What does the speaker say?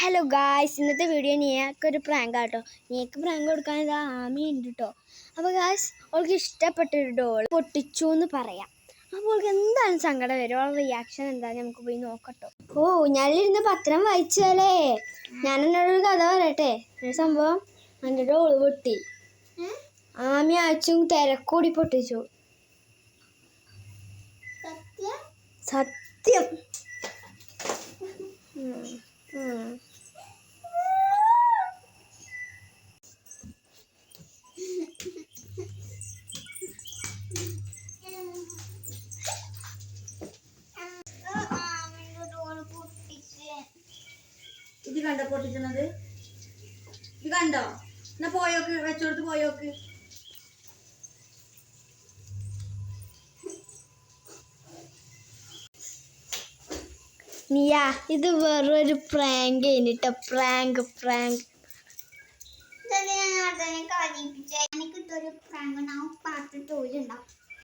Hello guys, ഇന്നത്തെ video നീക്കൊരു prank ആട്ടോ. നീക്ക് പ്രാങ്ക് കൊടുക്കാൻ ഇതാ ആമി ഉണ്ട് കേട്ടോ. അപ്പോൾ ഗായ്സ്, അവൾക്ക് ഇഷ്ടപ്പെട്ടൊരു ഡോൾ പൊട്ടിച്ചു എന്ന് പറയാം. അപ്പോൾ അവൾക്ക് എന്താണ് സങ്കടം വരും, അവളുടെ റിയാക്ഷൻ എന്താണെന്ന് നമുക്ക് പോയി നോക്കട്ടോ. ഓ, ഞാനിരുന്ന് പത്രം വായിച്ചാലേ. ഞാൻ എന്നോടൊരു കഥ പറയട്ടെ. ഒരു സംഭവം, എൻ്റെ ഡോൾ പൊട്ടി. ആമി അയച്ചും തിരക്കൂടി പൊട്ടിച്ചു. സത്യം. ഇത് കണ്ടോ പൊട്ടിച്ചത്? ഇത് കണ്ടോ? എന്നാ പോയോക്ക്, വെച്ചോടുത്ത് പോയോക്ക്. നീയാ, ഇത് വെറൊരു പ്രാങ്ക് കഴിഞ്ഞിട്ടോ. പ്രാങ്ക് എനിക്കിട്ടൊരു പ്രാങ്ക് പാർട്ട് 2 ഉണ്ടാവും.